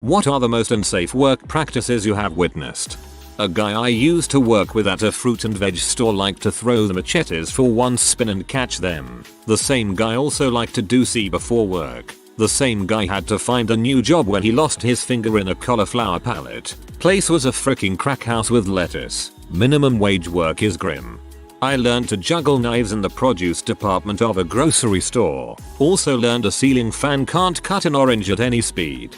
What are the most unsafe work practices you have witnessed? A guy I used to work with at a fruit and veg store liked to throw the machetes for one spin and catch them. The same guy also liked to do C before work. The same guy had to find a new job when he lost his finger in a cauliflower pallet. Place was a freaking crack house with lettuce. Minimum wage work is grim. I learned to juggle knives in the produce department of a grocery store. Also learned a ceiling fan can't cut an orange at any speed.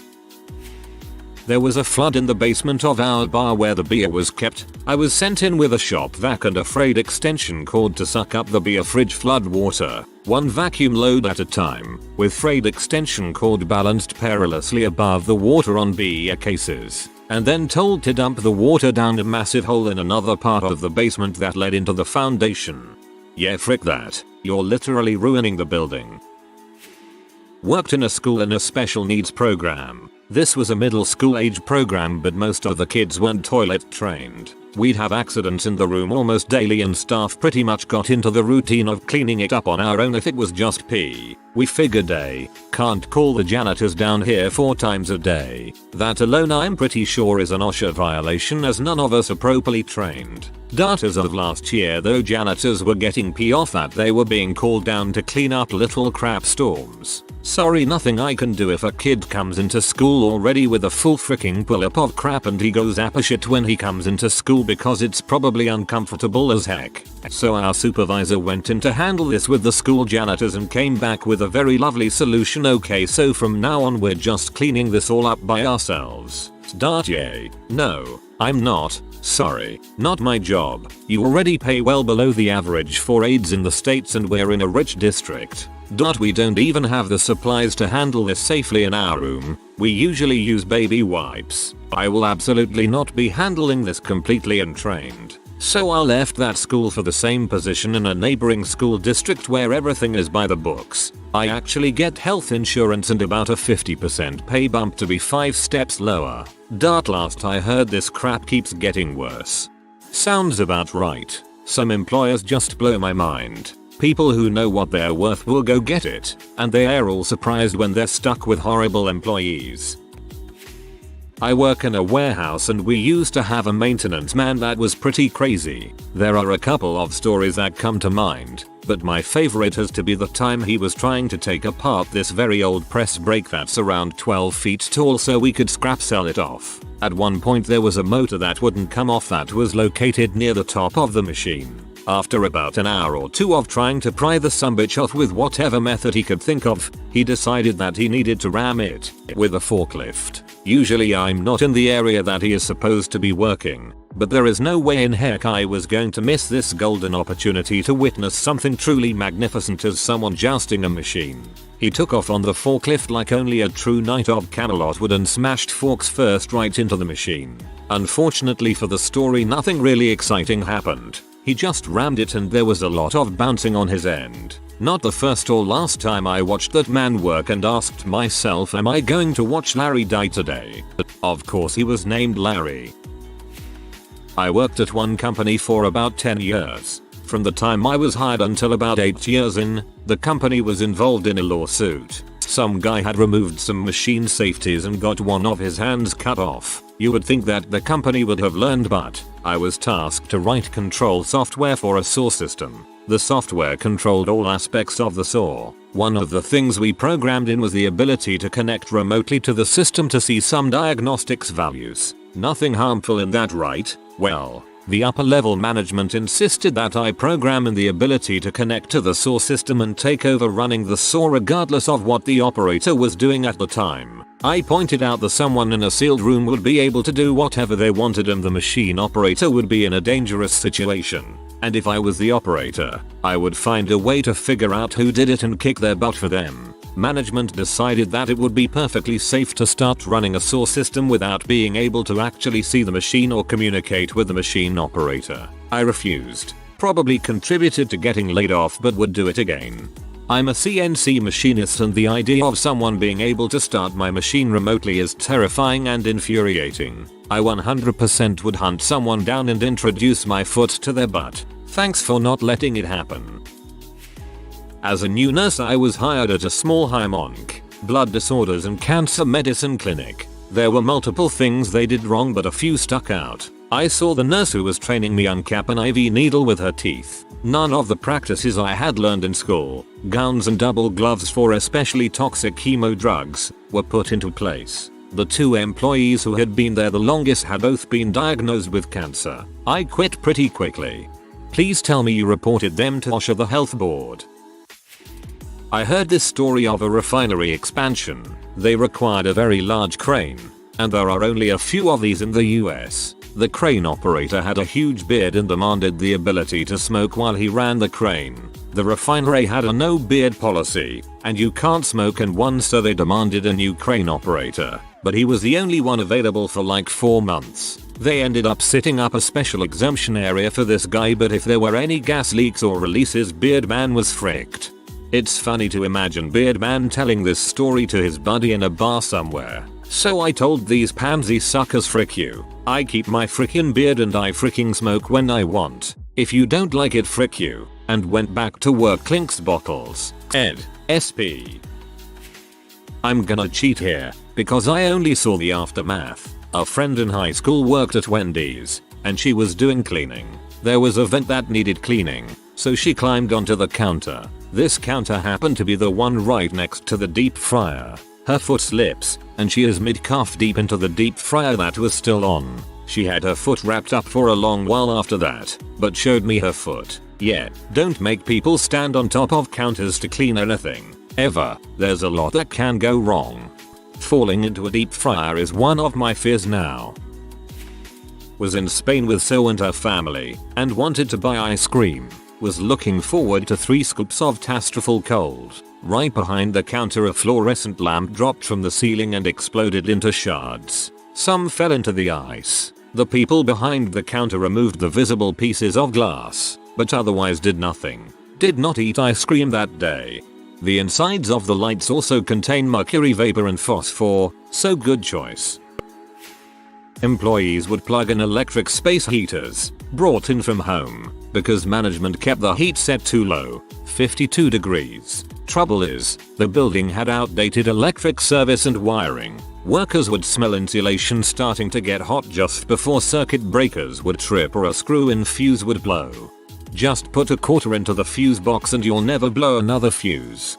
There was a flood in the basement of our bar where the beer was kept. I was sent in with a shop vac and a frayed extension cord to suck up the beer fridge flood water, one vacuum load at a time, with frayed extension cord balanced perilously above the water on beer cases, and then told to dump the water down a massive hole in another part of the basement that led into the foundation. Yeah, frick that. You're literally ruining the building. Worked in a school in a special needs program. This was a middle school age program, but most of the kids weren't toilet trained. We'd have accidents in the room almost daily and staff pretty much got into the routine of cleaning it up on our own if it was just pee. We figured can't call the janitors down here 4 times a day. That alone I'm pretty sure is an OSHA violation as none of us are properly trained. As of last year though, janitors were getting pee off that they were being called down to clean up little crap storms. Sorry, nothing I can do if a kid comes into school already with a full freaking pull-up of crap and he goes apeshit when he comes into school because it's probably uncomfortable as heck. So our supervisor went in to handle this with the school janitors and came back with a very lovely solution. Okay, so from now on we're just cleaning this all up by ourselves. Yay. No, I'm not. Sorry, not my job. You already pay well below the average for aides in the States and we're in a rich district. We don't even have the supplies to handle this safely in our room. We usually use baby wipes. I will absolutely not be handling this completely untrained. So I left that school for the same position in a neighboring school district where everything is by the books. I actually get health insurance and about a 50% pay bump to be 5 steps lower. Last I heard this crap keeps getting worse. Sounds about right. Some employers just blow my mind. People who know what they're worth will go get it, and they are all surprised when they're stuck with horrible employees. I work in a warehouse and we used to have a maintenance man that was pretty crazy. There are a couple of stories that come to mind, but my favorite has to be the time he was trying to take apart this very old press brake that's around 12 feet tall so we could scrap sell it off. At one point there was a motor that wouldn't come off that was located near the top of the machine. After about an hour or two of trying to pry the sumbitch off with whatever method he could think of, he decided that he needed to ram it with a forklift. Usually I'm not in the area that he is supposed to be working, but there is no way in heck I was going to miss this golden opportunity to witness something truly magnificent as someone jousting a machine. He took off on the forklift like only a true knight of Camelot would and smashed forks first right into the machine. Unfortunately for the story, nothing really exciting happened. He just rammed it and there was a lot of bouncing on his end. Not the first or last time I watched that man work and asked myself, am I going to watch Larry die today? Of course he was named Larry. I worked at one company for about 10 years. From the time I was hired until about 8 years in, the company was involved in a lawsuit. Some guy had removed some machine safeties and got one of his hands cut off. You would think that the company would have learned, but I was tasked to write control software for a saw system. The software controlled all aspects of the saw. One of the things we programmed in was the ability to connect remotely to the system to see some diagnostics values. Nothing harmful in that, right? Well, the upper level management insisted that I program in the ability to connect to the saw system and take over running the saw regardless of what the operator was doing at the time. I pointed out that someone in a sealed room would be able to do whatever they wanted and the machine operator would be in a dangerous situation. And if I was the operator, I would find a way to figure out who did it and kick their butt for them. Management decided that it would be perfectly safe to start running a saw system without being able to actually see the machine or communicate with the machine operator. I refused. Probably contributed to getting laid off but would do it again. I'm a CNC machinist and the idea of someone being able to start my machine remotely is terrifying and infuriating. I 100% would hunt someone down and introduce my foot to their butt. Thanks for not letting it happen. As a new nurse I was hired at a small hem-onc blood disorders and cancer medicine clinic. There were multiple things they did wrong, but a few stuck out. I saw the nurse who was training me uncap an IV needle with her teeth. None of the practices I had learned in school, gowns and double gloves for especially toxic chemo drugs, were put into place. The 2 employees who had been there the longest had both been diagnosed with cancer. I quit pretty quickly. Please tell me you reported them to OSHA, the health board. I heard this story of a refinery expansion. They required a very large crane, and there are only a few of these in the US. The crane operator had a huge beard and demanded the ability to smoke while he ran the crane. The refinery had a no beard policy, and you can't smoke in one, so they demanded a new crane operator, but he was the only one available for like 4 months. They ended up setting up a special exemption area for this guy, but if there were any gas leaks or releases, Beardman was fricked. It's funny to imagine Beardman telling this story to his buddy in a bar somewhere. So I told these pansy suckers, frick you. I keep my frickin' beard and I fricking smoke when I want. If you don't like it, frick you. And went back to work. Clinks bottles. Ed. SP. I'm gonna cheat here, because I only saw the aftermath. A friend in high school worked at Wendy's, and she was doing cleaning. There was a vent that needed cleaning, so she climbed onto the counter. This counter happened to be the one right next to the deep fryer. Her foot slips, and she is mid-calf deep into the deep fryer that was still on. She had her foot wrapped up for a long while after that, but showed me her foot. Yeah, don't make people stand on top of counters to clean anything. Ever. There's a lot that can go wrong. Falling into a deep fryer is one of my fears now. Was in Spain with So and her family, and wanted to buy ice cream. Was looking forward to 3 scoops of tastroful cold. Right behind the counter a fluorescent lamp dropped from the ceiling and exploded into shards. Some fell into the ice. The people behind the counter removed the visible pieces of glass, but otherwise did nothing. Did not eat ice cream that day. The insides of the lights also contain mercury vapor and phosphor, so good choice. Employees would plug in electric space heaters, brought in from home, because management kept the heat set too low, 52 degrees. Trouble is, the building had outdated electric service and wiring. Workers would smell insulation starting to get hot just before circuit breakers would trip or a screw-in fuse would blow. Just put a quarter into the fuse box and you'll never blow another fuse.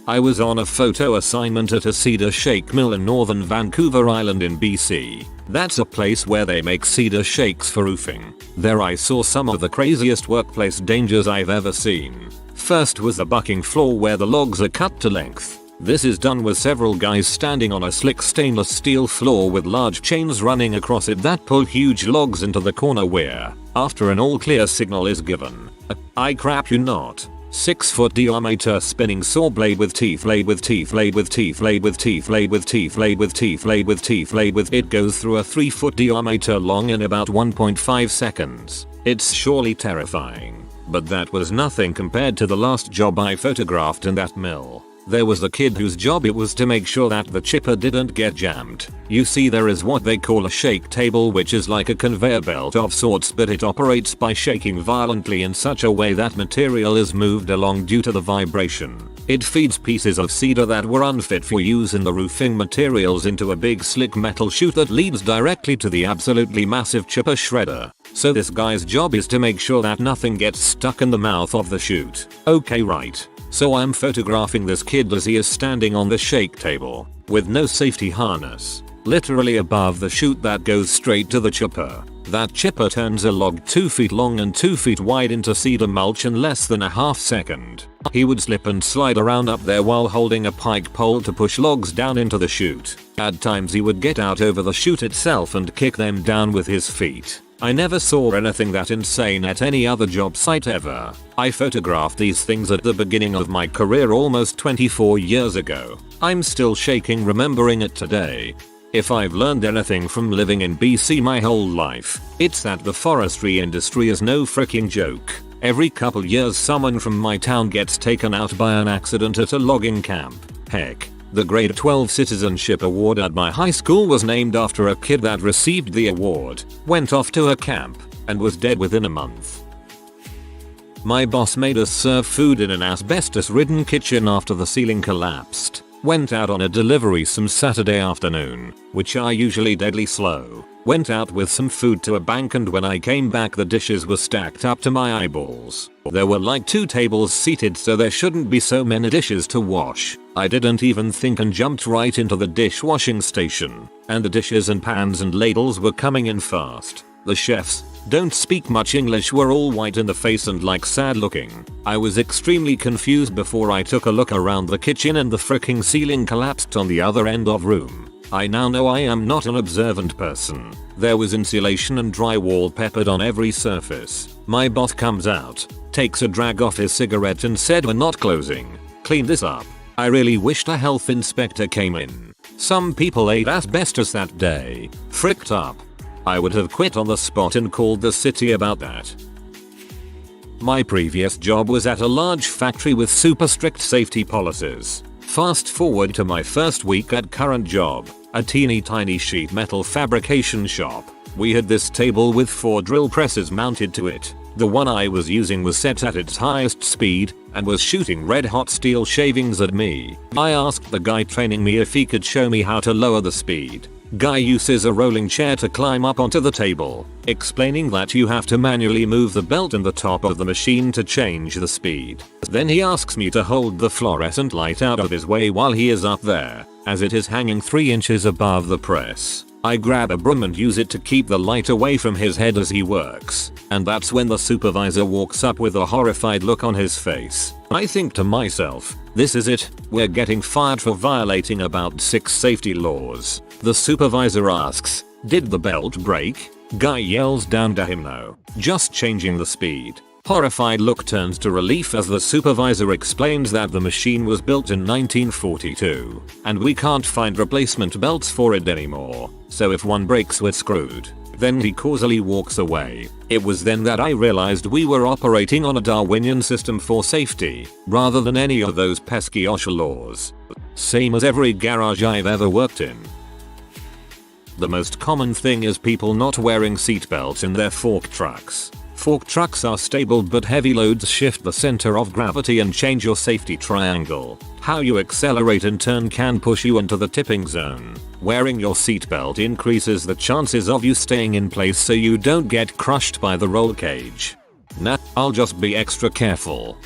I was on a photo assignment at a cedar shake mill in northern Vancouver Island in BC. That's a place where they make cedar shakes for roofing. There I saw some of the craziest workplace dangers I've ever seen. First was the bucking floor where the logs are cut to length. This is done with several guys standing on a slick stainless steel floor with large chains running across it that pull huge logs into the corner where, after an all clear signal is given, I crap you not, 6-foot diameter spinning saw blade with teeth laid with teeth laid with teeth laid with teeth laid with teeth laid with teeth laid with teeth laid with it goes through a 3-foot diameter long in about 1.5 seconds. It's surely terrifying. But that was nothing compared to the last job I photographed in that mill. There was the kid whose job it was to make sure that the chipper didn't get jammed. You see, there is what they call a shake table, which is like a conveyor belt of sorts, but it operates by shaking violently in such a way that material is moved along due to the vibration. It feeds pieces of cedar that were unfit for use in the roofing materials into a big slick metal chute that leads directly to the absolutely massive chipper shredder. So this guy's job is to make sure that nothing gets stuck in the mouth of the chute. Okay, right. So I'm photographing this kid as he is standing on the shake table, with no safety harness, literally above the chute that goes straight to the chipper. That chipper turns a log 2 feet long and 2 feet wide into cedar mulch in less than a half second. He would slip and slide around up there while holding a pike pole to push logs down into the chute. At times he would get out over the chute itself and kick them down with his feet. I never saw anything that insane at any other job site ever. I photographed these things at the beginning of my career almost 24 years ago. I'm still shaking remembering it today. If I've learned anything from living in BC my whole life, it's that the forestry industry is no freaking joke. Every couple years someone from my town gets taken out by an accident at a logging camp. Heck, the grade 12 citizenship award at my high school was named after a kid that received the award, went off to a camp, and was dead within a month. My boss made us serve food in an asbestos-ridden kitchen after the ceiling collapsed. Went out on a delivery some Saturday afternoon, which are usually deadly slow. Went out with some food to a bank, and when I came back the dishes were stacked up to my eyeballs. There were like 2 tables seated, so there shouldn't be so many dishes to wash. I didn't even think and jumped right into the dishwashing station. And the dishes and pans and ladles were coming in fast. The chefs don't speak much English, were all white in the face and like sad looking. I was extremely confused before I took a look around the kitchen and the freaking ceiling collapsed on the other end of room. I now know I am not an observant person. There was insulation and drywall peppered on every surface. My boss comes out, takes a drag off his cigarette and said, "We're not closing. Clean this up." I really wished a health inspector came in. Some people ate asbestos that day. Fricked up. I would have quit on the spot and called the city about that. My previous job was at a large factory with super strict safety policies. Fast forward to my first week at current job, a teeny tiny sheet metal fabrication shop. We had this table with 4 drill presses mounted to it. The one I was using was set at its highest speed and was shooting red hot steel shavings at me. I asked the guy training me if he could show me how to lower the speed. Guy uses a rolling chair to climb up onto the table, explaining that you have to manually move the belt in the top of the machine to change the speed. Then he asks me to hold the fluorescent light out of his way while he is up there, as it is hanging 3 inches above the press. I grab a broom and use it to keep the light away from his head as he works, and that's when the supervisor walks up with a horrified look on his face. I think to myself, this is it, we're getting fired for violating about 6 safety laws. The supervisor asks, "Did the belt break?" Guy yells down to him, "No, just changing the speed." Horrified look turns to relief as the supervisor explains that the machine was built in 1942, and we can't find replacement belts for it anymore, so if one breaks we're screwed. Then he causally walks away. It was then that I realized we were operating on a Darwinian system for safety, rather than any of those pesky OSHA laws. Same as every garage I've ever worked in. The most common thing is people not wearing seatbelts in their fork trucks. Fork trucks are stable, but heavy loads shift the center of gravity and change your safety triangle. How you accelerate and turn can push you into the tipping zone. Wearing your seatbelt increases the chances of you staying in place so you don't get crushed by the roll cage. Nah, I'll just be extra careful.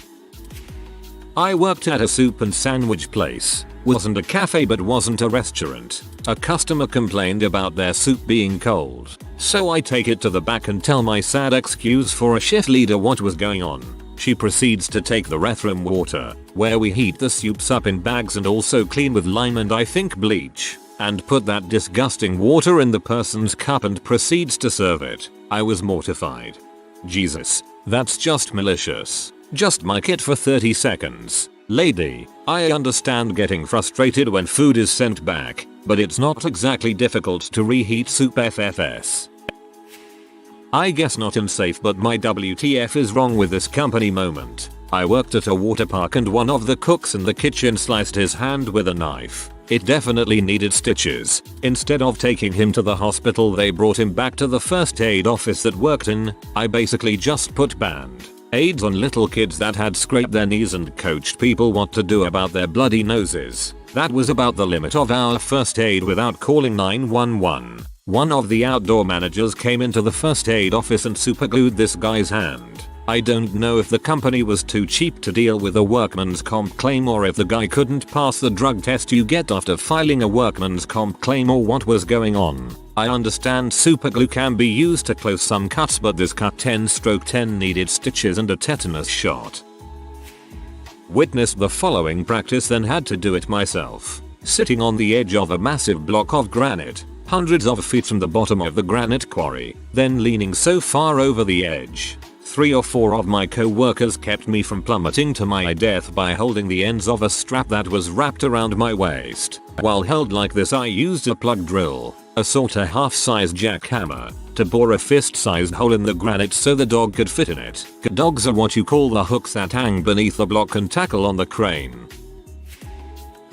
I worked at a soup and sandwich place. Wasn't a cafe but wasn't a restaurant. A customer complained about their soup being cold, so I take it to the back and tell my sad excuse for a shift leader what was going on. She proceeds to take the rethrum water, where we heat the soups up in bags and also clean with lime and I think bleach, and put that disgusting water in the person's cup and proceeds to serve it. I was mortified. Jesus, that's just malicious. Just mic it for 30 seconds. Lady, I understand getting frustrated when food is sent back, but it's not exactly difficult to reheat soup FFS. I guess not unsafe, but my WTF is wrong with this company moment. I worked at a water park and one of the cooks in the kitchen sliced his hand with a knife. It definitely needed stitches. Instead of taking him to the hospital, they brought him back to the first aid office that worked in. I basically just put band-aids on little kids that had scraped their knees and coached people what to do about their bloody noses. That was about the limit of our first aid without calling 911. One of the outdoor managers came into the first aid office and superglued this guy's hand. I don't know if the company was too cheap to deal with a workman's comp claim or if the guy couldn't pass the drug test you get after filing a workman's comp claim or what was going on. I understand superglue can be used to close some cuts, but this cut 10/10 needed stitches and a tetanus shot. Witnessed the following practice, then had to do it myself. Sitting on the edge of a massive block of granite, hundreds of feet from the bottom of the granite quarry, then leaning so far over the edge. 3 or 4 of my co-workers kept me from plummeting to my death by holding the ends of a strap that was wrapped around my waist. While held like this, I used a plug drill, a sort of half-size jackhammer, to bore a fist-sized hole in the granite so the dog could fit in it. Dogs are what you call the hooks that hang beneath the block and tackle on the crane.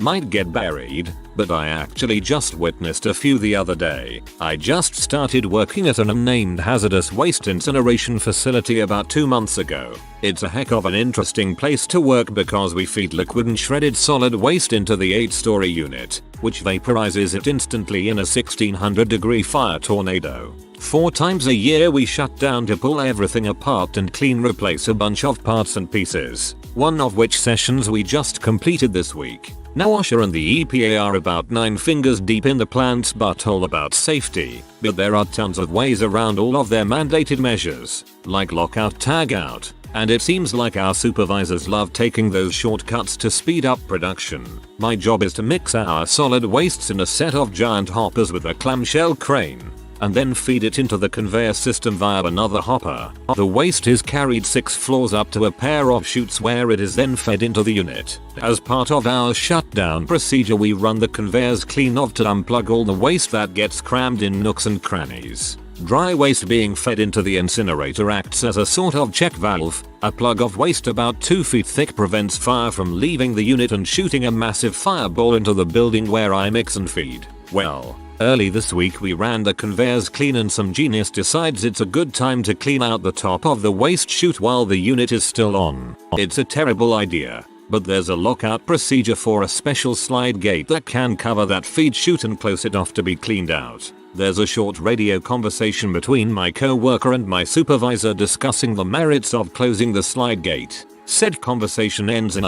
might get buried, but I actually just witnessed a few the other day. I just started working at an unnamed hazardous waste incineration facility about 2 months ago. It's a heck of an interesting place to work because we feed liquid and shredded solid waste into the 8-story unit, which vaporizes it instantly in a 1600-degree fire tornado. 4 times a year we shut down to pull everything apart and replace a bunch of parts and pieces, one of which sessions we just completed this week. Now OSHA and the EPA are about 9 fingers deep in the plant's butthole about safety, but there are tons of ways around all of their mandated measures, like lockout tagout, and it seems like our supervisors love taking those shortcuts to speed up production. My job is to mix our solid wastes in a set of giant hoppers with a clamshell crane, and then feed it into the conveyor system via another hopper. The waste is carried 6 floors up to a pair of chutes where it is then fed into the unit. As part of our shutdown procedure, we run the conveyors clean off to unplug all the waste that gets crammed in nooks and crannies. Dry waste being fed into the incinerator acts as a sort of check valve. A plug of waste about 2 feet thick prevents fire from leaving the unit and shooting a massive fireball into the building where I mix and feed. Well, early this week we ran the conveyors clean and some genius decides it's a good time to clean out the top of the waste chute while the unit is still on. It's a terrible idea, but there's a lockout procedure for a special slide gate that can cover that feed chute and close it off to be cleaned out. There's a short radio conversation between my co-worker and my supervisor discussing the merits of closing the slide gate. Said conversation ends in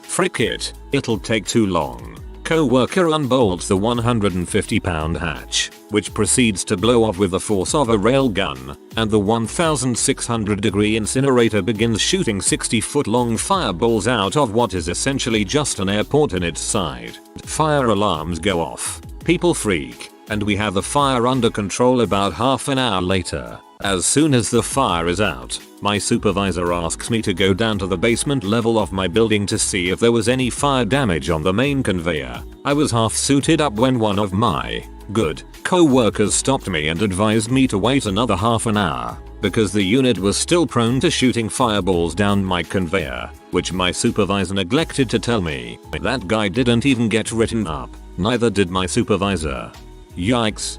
frick it, it'll take too long. Co-worker unbolts the 150-pound hatch, which proceeds to blow off with the force of a rail gun, and the 1600-degree incinerator begins shooting 60-foot-long fireballs out of what is essentially just an airport in its side. Fire alarms go off, people freak, and we have the fire under control about half an hour later. As soon as the fire is out, my supervisor asks me to go down to the basement level of my building to see if there was any fire damage on the main conveyor. I was half suited up when one of my good co-workers stopped me and advised me to wait another half an hour, because the unit was still prone to shooting fireballs down my conveyor, which my supervisor neglected to tell me. That guy didn't even get written up, neither did my supervisor. Yikes.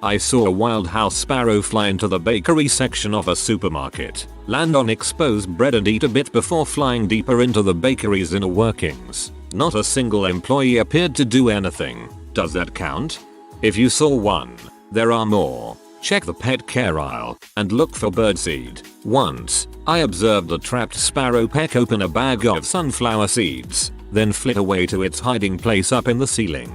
I saw a wild house sparrow fly into the bakery section of a supermarket, land on exposed bread and eat a bit before flying deeper into the bakery's inner workings. Not a single employee appeared to do anything. Does that count? If you saw one, there are more. Check the pet care aisle and look for birdseed. Once, I observed a trapped sparrow peck open a bag of sunflower seeds, then flit away to its hiding place up in the ceiling.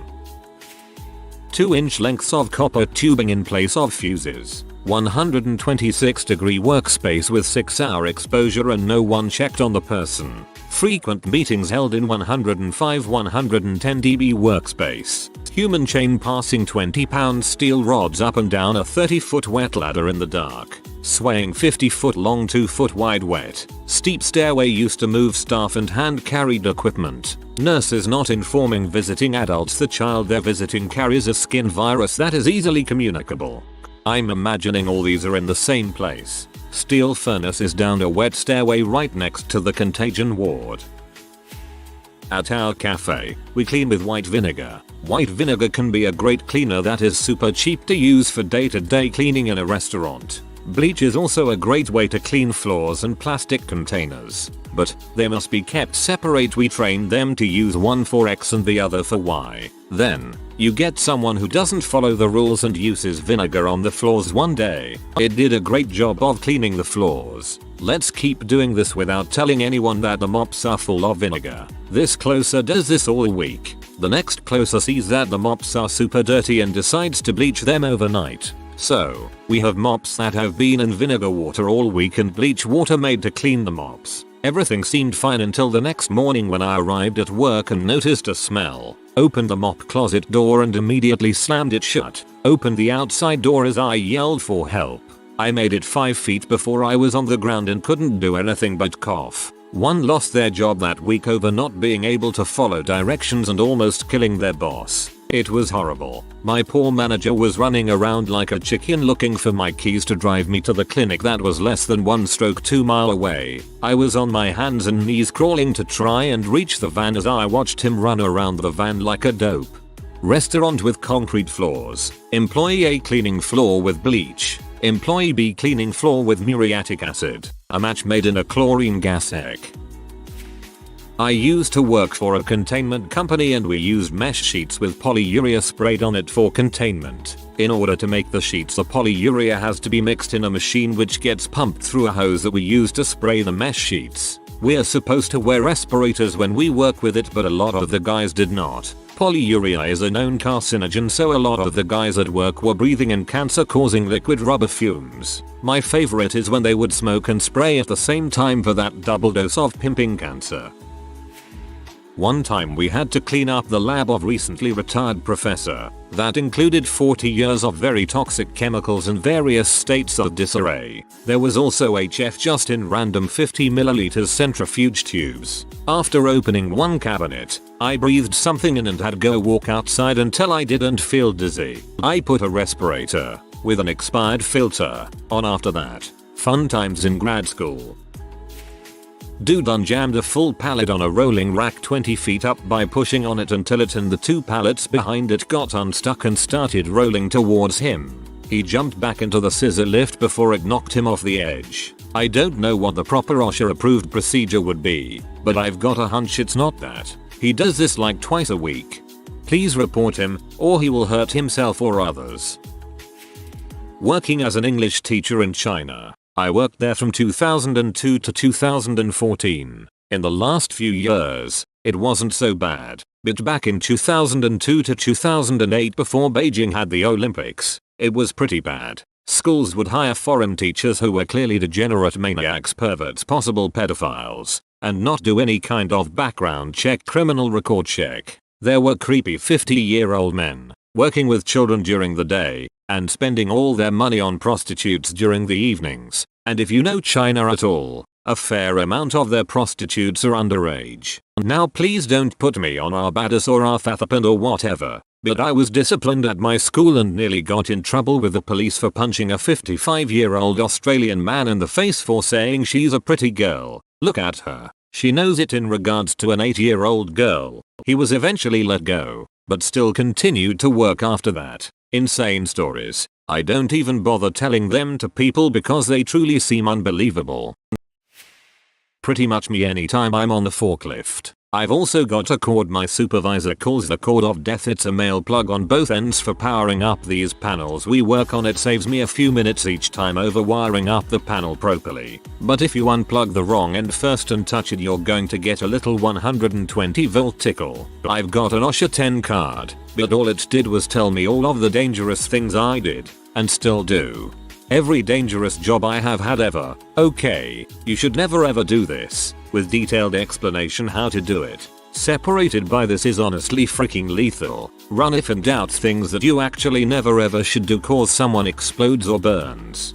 2-inch lengths of copper tubing in place of fuses. 126-degree workspace with 6-hour exposure and no one checked on the person. Frequent meetings held in 105 110 dB workspace. Human chain passing 20-pound steel rods up and down a 30-foot wet ladder in the dark. Swaying 50-foot long 2-foot wide wet. Steep stairway used to move staff and hand-carried equipment. Nurses not informing visiting adults the child they're visiting carries a skin virus that is easily communicable. I'm imagining all these are in the same place. Steel furnaces down a wet stairway right next to the contagion ward. At our cafe, we clean with white vinegar. White vinegar can be a great cleaner that is super cheap to use for day-to-day cleaning in a restaurant. Bleach is also a great way to clean floors and plastic containers, but they must be kept separate. We train them to use one for X and the other for Y. Then, you get someone who doesn't follow the rules and uses vinegar on the floors one day. It did a great job of cleaning the floors. Let's keep doing this without telling anyone that the mops are full of vinegar. This closer does this all week. The next closer sees that the mops are super dirty and decides to bleach them overnight. So, we have mops that have been in vinegar water all week and bleach water made to clean the mops. Everything seemed fine until the next morning when I arrived at work and noticed a smell. Opened the mop closet door and immediately slammed it shut. Opened the outside door as I yelled for help. I made it 5 feet before I was on the ground and couldn't do anything but cough. One lost their job that week over not being able to follow directions and almost killing their boss. It was horrible. My poor manager was running around like a chicken looking for my keys to drive me to the clinic that was less than 1/2 mile away. I was on my hands and knees crawling to try and reach the van as I watched him run around the van like a dope. Restaurant with concrete floors. Employee A cleaning floor with bleach. Employee B cleaning floor with muriatic acid. A match made in a chlorine gas egg. I used to work for a containment company and we used mesh sheets with polyurea sprayed on it for containment. In order to make the sheets, the polyurea has to be mixed in a machine which gets pumped through a hose that we use to spray the mesh sheets. We're supposed to wear respirators when we work with it, but a lot of the guys did not. Polyurea is a known carcinogen, so a lot of the guys at work were breathing in cancer-causing liquid rubber fumes. My favorite is when they would smoke and spray at the same time for that double dose of pimping cancer. One time we had to clean up the lab of recently retired professor. That included 40 years of very toxic chemicals and various states of disarray. There was also HF just in random 50 milliliters centrifuge tubes. After opening one cabinet, I breathed something in and had to go walk outside until I didn't feel dizzy. I put a respirator, with an expired filter, on after that. Fun times in grad school. Dude unjammed a full pallet on a rolling rack 20 feet up by pushing on it until it and the 2 pallets behind it got unstuck and started rolling towards him. He jumped back into the scissor lift before it knocked him off the edge. I don't know what the proper OSHA approved procedure would be, but I've got a hunch it's not that. He does this like twice a week. Please report him, or he will hurt himself or others. Working as an English teacher in China. I worked there from 2002 to 2014. In the last few years, it wasn't so bad, but back in 2002 to 2008 before Beijing had the Olympics, it was pretty bad. Schools would hire foreign teachers who were clearly degenerate maniacs, perverts, possible pedophiles, and not do any kind of background check, criminal record check. There were creepy 50-year-old men working with children during the day and spending all their money on prostitutes during the evenings. And if you know China at all, a fair amount of their prostitutes are underage. Now please don't put me on Arbadas or Arfathapand or whatever, but I was disciplined at my school and nearly got in trouble with the police for punching a 55-year-old Australian man in the face for saying she's a pretty girl. Look at her. She knows it in regards to an 8-year-old girl. He was eventually let go, but still continued to work after that. Insane stories. I don't even bother telling them to people because they truly seem unbelievable. Pretty much me anytime I'm on the forklift. I've also got a cord my supervisor calls the cord of death. It's a male plug on both ends for powering up these panels we work on. It saves me a few minutes each time over wiring up the panel properly. But if you unplug the wrong end first and touch it, you're going to get a little 120 volt tickle. I've got an OSHA 10 card, but all it did was tell me all of the dangerous things I did, and still do. Every dangerous job I have had ever. Okay, you should never ever do this, with detailed explanation how to do it. Separated by this is honestly freaking lethal. Run if in doubt. Things that you actually never ever should do cause someone explodes or burns.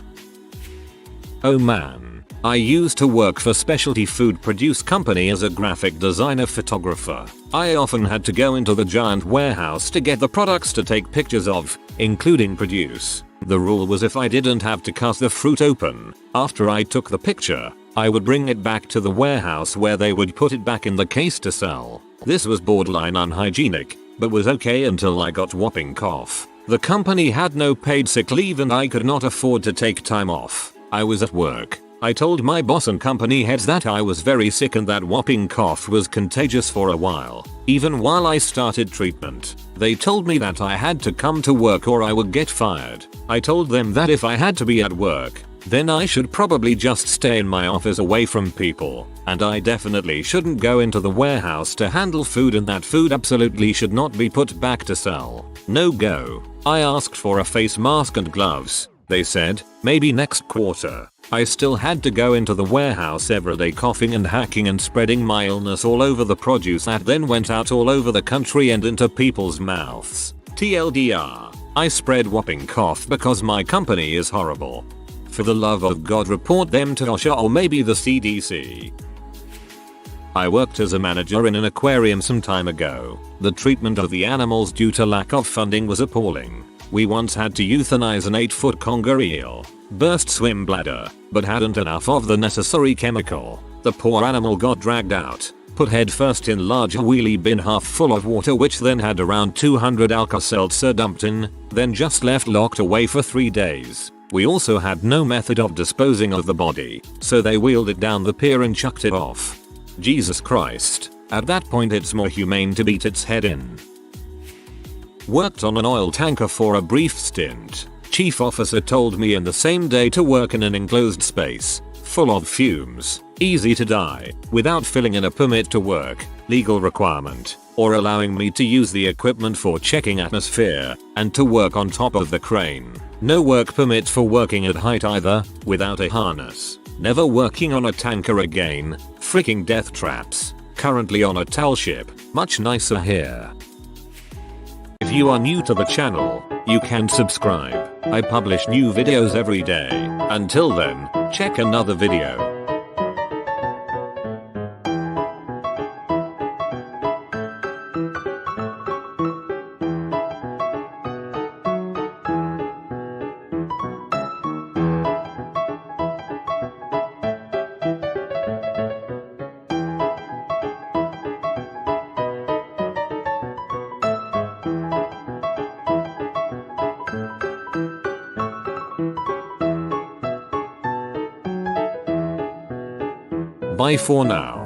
Oh man. I used to work for specialty food produce company as a graphic designer photographer. I often had to go into the giant warehouse to get the products to take pictures of, including produce. The rule was if I didn't have to cut the fruit open after I took the picture, I would bring it back to the warehouse where they would put it back in the case to sell. This was borderline unhygienic, but was okay until I got whopping cough. The company had no paid sick leave and I could not afford to take time off. I was at work. I told my boss and company heads that I was very sick and that whopping cough was contagious for a while. Even while I started treatment, they told me that I had to come to work or I would get fired. I told them that if I had to be at work, then I should probably just stay in my office away from people, and I definitely shouldn't go into the warehouse to handle food, and that food absolutely should not be put back to sell. No go. I asked for a face mask and gloves. They said, maybe next quarter. I still had to go into the warehouse every day coughing and hacking and spreading my illness all over the produce that then went out all over the country and into people's mouths. TLDR. I spread whopping cough because my company is horrible. For the love of God, report them to OSHA or maybe the CDC. I worked as a manager in an aquarium some time ago. The treatment of the animals due to lack of funding was appalling. We once had to euthanize an 8-foot conger eel. Burst swim bladder, but hadn't enough of the necessary chemical. The poor animal got dragged out, put head first in large wheelie bin half full of water which then had around 200 Alka-Seltzer dumped in, then just left locked away for 3 days. We also had no method of disposing of the body, so they wheeled it down the pier and chucked it off. Jesus Christ, at that point it's more humane to beat its head in. Worked on an oil tanker for a brief stint. Chief officer told me in the same day to work in an enclosed space, full of fumes, easy to die, without filling in a permit to work, legal requirement, or allowing me to use the equipment for checking atmosphere, and to work on top of the crane. No work permit for working at height either, without a harness. Never working on a tanker again, freaking death traps. Currently on a TAL ship, much nicer here. If you are new to the channel, you can subscribe. I publish new videos every day. Until then, check another video. Bye for now.